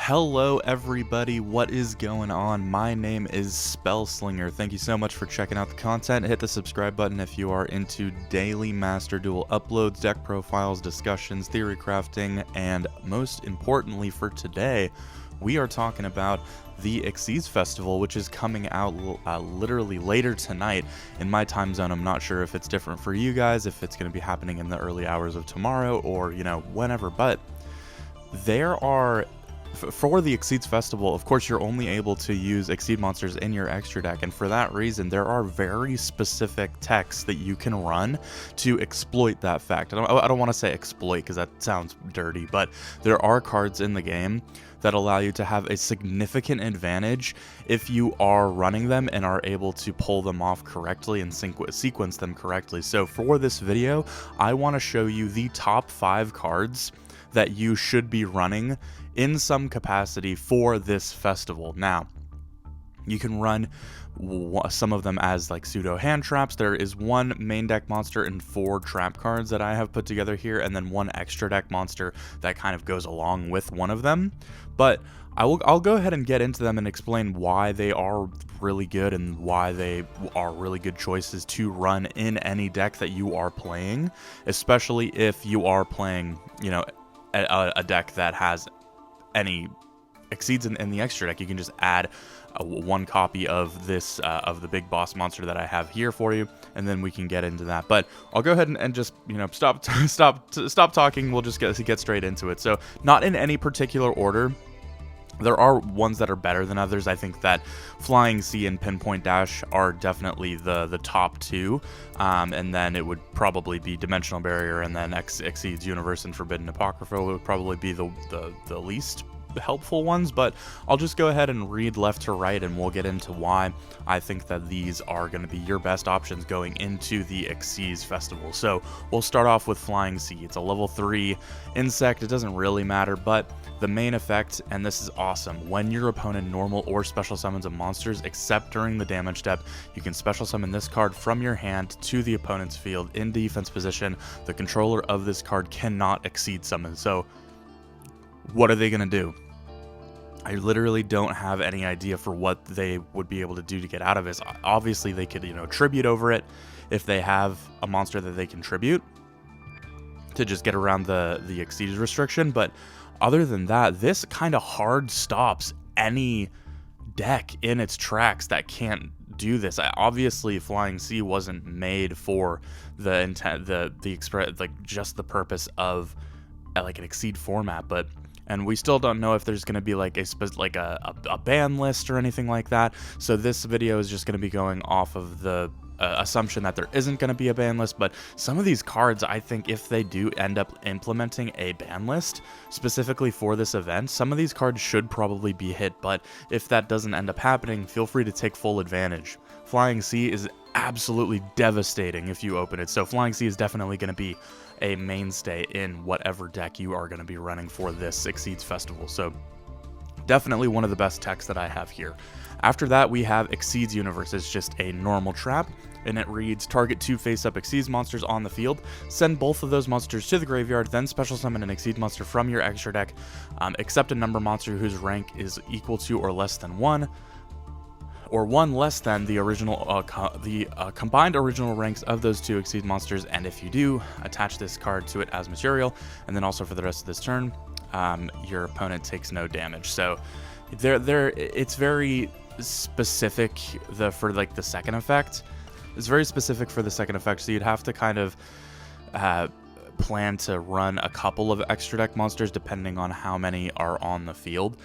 Hello everybody, what is going on? My name is Spellslinger. Thank you so much for checking out the content. Hit the subscribe button if you are into daily Master Duel uploads, deck profiles, discussions, theory crafting, and most importantly for today, we are talking about the XYZ Festival, which is coming out literally later tonight in my time zone. I'm not sure if it's different for you guys, if it's going to be happening in the early hours of tomorrow or, whenever, but there are... For the XYZ Festival, of course, you're only able to use XYZ monsters in your extra deck, and for that reason, there are very specific techs that you can run to exploit that fact. I don't want to say exploit because that sounds dirty, but there are cards in the game that allow you to have a significant advantage if you are running them and are able to pull them off correctly and sequence them correctly. So for this video, I want to show you the top 5 cards that you should be running in some capacity for this festival. Now, you can run some of them as like pseudo hand traps. There is one main deck monster and 4 trap cards that I have put together here, and then one extra deck monster that kind of goes along with one of them. But I'll go ahead and get into them and explain why they are really good and why they are really good choices to run in any deck that you are playing, especially if you are playing, a deck that has any XYZ in the extra deck. You can just add one copy of this of the big boss monster that I have here for you, and then we can get into that. But I'll go ahead and just stop talking. We'll just get straight into it. So not in any particular order. There are ones that are better than others. I think that Flying Sea and Pinpoint Dash are definitely the top 2, and then it would probably be Dimensional Barrier, and then XYZ Universe and Forbidden Apocrypha would probably be the least helpful ones. But I'll just go ahead and read left to right, and we'll get into why I think that these are going to be your best options going into the XYZ Festival. So we'll start off with Flying Sea. It's a level 3 insect. It doesn't really matter, but the main effect, and this is awesome, when your opponent normal or special summons a monsters except during the damage step, you can special summon this card from your hand to the opponent's field in defense position. The controller of this card cannot XYZ summon. So what are they going to do? I literally don't have any idea for what they would be able to do to get out of this. Obviously, they could, tribute over it if they have a monster that they can tribute to just get around the XYZ restriction. But other than that, this kind of hard stops any deck in its tracks that can't do this. Obviously, Flying Sea wasn't made for the intent, the express, like just the purpose of like an XYZ format, and we still don't know if there's going to be like a ban list or anything like that. So this video is just going to be going off of the assumption that there isn't going to be a ban list. But some of these cards, I think if they do end up implementing a ban list specifically for this event, some of these cards should probably be hit. But if that doesn't end up happening, feel free to take full advantage. Flying Sea is absolutely devastating if you open it. So Flying Sea is definitely going to be a mainstay in whatever deck you are going to be running for this XYZ Festival. So definitely one of the best techs that I have here. After that, we have XYZ Universe. It's just a normal trap, and it reads, target 2 face-up XYZ monsters on the field. Send both of those monsters to the graveyard, then special summon an XYZ monster from your extra deck, except a number monster whose rank is equal to or less than 1, or 1 less than the original combined original ranks of those 2 XYZ monsters. And if you do, attach this card to it as material, and then also for the rest of this turn, your opponent takes no damage. So it's very specific for like the second effect. It's very specific for the second effect, so you'd have to kind of plan to run a couple of extra deck monsters depending on how many are on the field.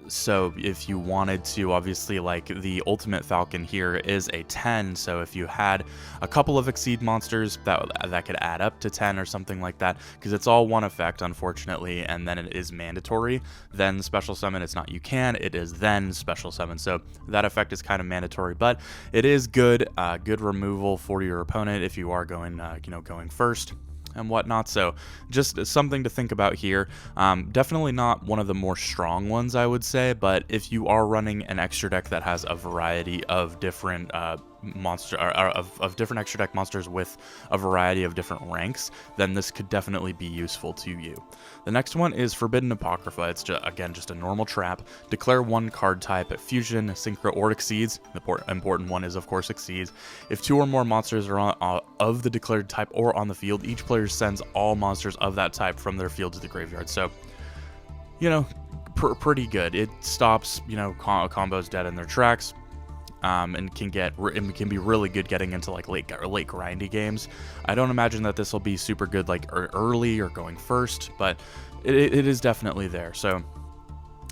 So if you wanted to, obviously, like the Ultimate Falcon here is a 10, so if you had a couple of XYZ monsters, that could add up to 10 or something like that, because it's all one effect, unfortunately, and then it is mandatory. Then special summon, it's not you can, it is then special summon. So that effect is kind of mandatory, but it is good removal for your opponent if you are going, going first and whatnot. So just something to think about here. Definitely not one of the more strong ones, I would say, but if you are running an extra deck that has a variety of different of different extra deck monsters with a variety of different ranks, then this could definitely be useful to you. The next one is Forbidden Apocrypha. It's just a normal trap. Declare one card type at Fusion, Synchro, or Exceeds. The important one is, of course, Exceeds. If 2 or more monsters are of the declared type or on the field, each player sends all monsters of that type from their field to the graveyard. So, you know, pretty good. It stops, you know, combos dead in their tracks, and can be really good getting into like late grindy games. I don't imagine that this will be super good like early or going first, but it is definitely there. So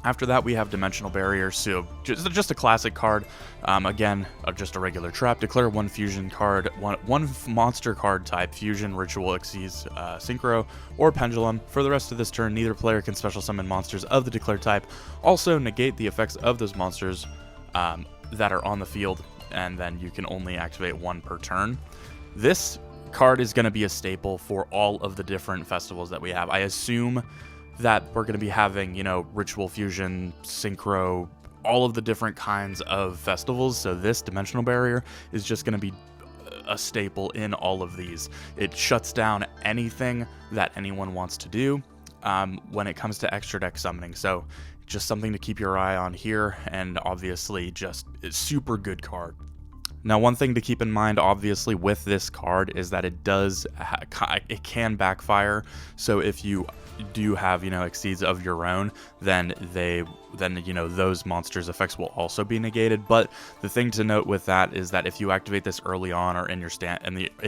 after that, we have Dimensional Barrier. So just a classic card. Again, just a regular trap. Declare one fusion card, one monster card type, Fusion, Ritual, Exceeds, Synchro, or Pendulum. For the rest of this turn, neither player can special summon monsters of the declared type. Also, negate the effects of those monsters that are on the field, and then you can only activate 1 per turn. This card is going to be a staple for all of the different festivals that we have. I assume that we're going to be having, you know, Ritual, Fusion, Synchro, all of the different kinds of festivals. So this Dimensional Barrier is just going to be a staple in all of these. It shuts down anything that anyone wants to do when it comes to extra deck summoning. So just something to keep your eye on here, and obviously just a super good card. Now, one thing to keep in mind, obviously, with this card is that it can backfire. So if you do have, you know, Exceeds of your own, then you know, those monsters' effects will also be negated. But the thing to note with that is that if you activate this early on or in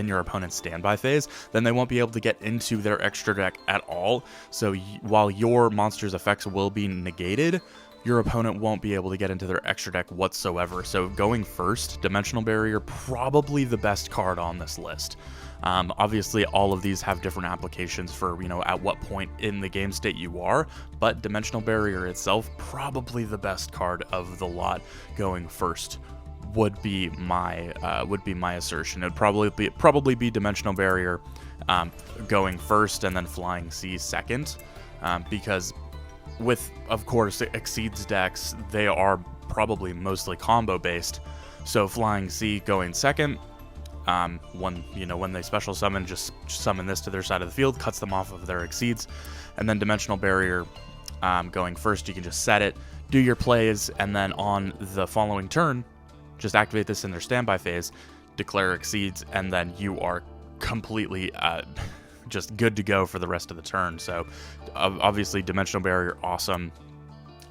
your opponent's standby phase, then they won't be able to get into their extra deck at all. So while your monster's effects will be negated, your opponent won't be able to get into their extra deck whatsoever. So going first, Dimensional Barrier, probably the best card on this list. Obviously, all of these have different applications for, you know, at what point in the game state you are, but Dimensional Barrier itself, probably the best card of the lot going first would be my assertion. It would probably be Dimensional Barrier going first, and then Flying Sea second, because with, of course, Exceeds decks, they are probably mostly combo based. So Flying Sea going second. When they special summon, just summon this to their side of the field, cuts them off of their Exceeds. And then Dimensional Barrier going first, you can just set it, do your plays, and then on the following turn, just activate this in their standby phase, declare Exceeds, and then you are completely just good to go for the rest of the turn. So obviously Dimensional Barrier, awesome.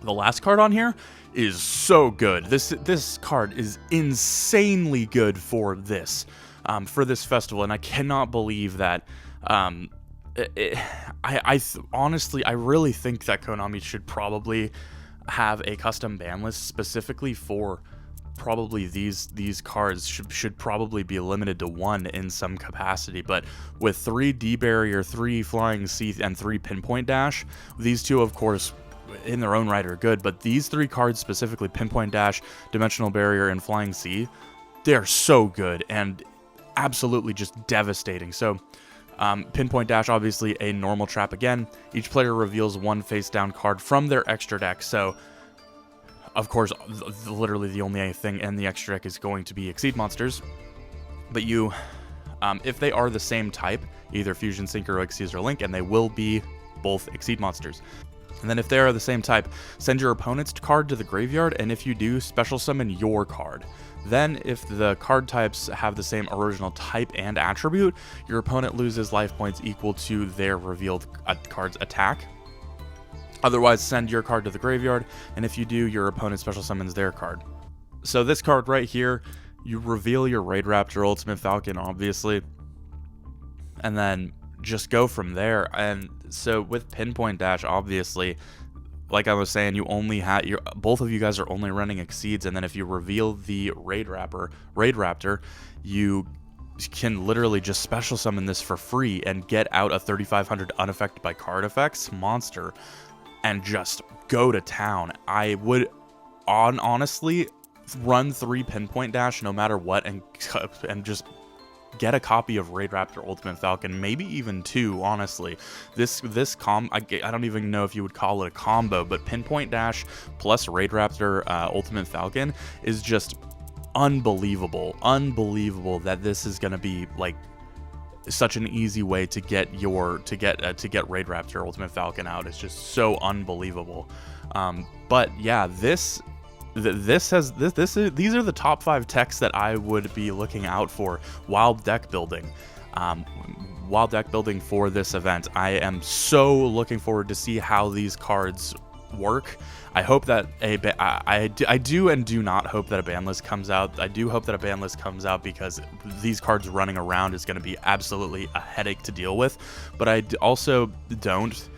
The last card on here is so good. This card is insanely good for this festival, and I cannot believe that. Honestly, I really think that Konami should probably have a custom ban list specifically for probably these cards. Should probably be limited to 1 in some capacity, but with 3 D Barrier, 3 Flying Sea, and 3 Pinpoint Dash, these 2 of course in their own right are good, but these 3 cards specifically, Pinpoint Dash, Dimensional Barrier, and Flying Sea, they're so good and absolutely just devastating. So Pinpoint Dash, obviously a normal trap again. Each player reveals 1 face down card from their extra deck. So of course, literally the only thing in the extra deck is going to be Exceed monsters. But you, if they are the same type, either Fusion, Synchro, Exceed, or Link, and they will be both Exceed monsters. And then if they are the same type, send your opponent's card to the graveyard, and if you do, special summon your card. Then, if the card types have the same original type and attribute, your opponent loses life points equal to their revealed card's attack. Otherwise, send your card to the graveyard, and if you do, your opponent special summons their card. So this card right here, you reveal your Raid Raptor Ultimate Falcon, obviously, and then just go from there. And so with Pinpoint Dash, obviously, like I was saying, you only have both of you guys are only running Exceeds, and then if you reveal the Raid Raptor, you can literally just special summon this for free and get out a 3500 unaffected by card effects monster and just go to town. I would honestly run 3 Pinpoint Dash no matter what, and just get a copy of Raid Raptor Ultimate Falcon, maybe even 2, honestly. I don't even know if you would call it a combo, but Pinpoint Dash plus Raid Raptor Ultimate Falcon is just unbelievable that this is going to be like such an easy way to get Raid Raptor Ultimate Falcon out. It's just so unbelievable. But yeah, these are the top 5 techs that I would be looking out for while deck building. For this event. I am so looking forward to see how these cards work. I hope that I do and do not hope that a ban list comes out. I do hope that a ban list comes out because these cards running around is going to be absolutely a headache to deal with. But I also don't,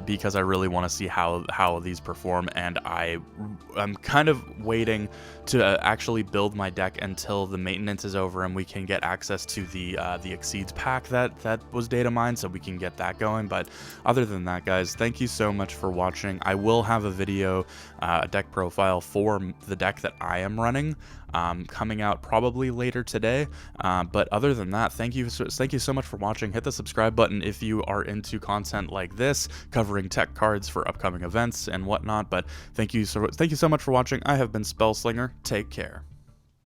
because I really want to see how these perform, and I'm kind of waiting to actually build my deck until the maintenance is over and we can get access to the Exceeds pack that was data mined, so we can get that going. But other than that, guys, thank you so much for watching. I will have a video, a deck profile for the deck that I am running, coming out probably later today. But other than that, thank you so much for watching. Hit the subscribe button if you are into content like this, covering tech cards for upcoming events and whatnot. But thank you so much for watching. I have been Spellslinger. Take care.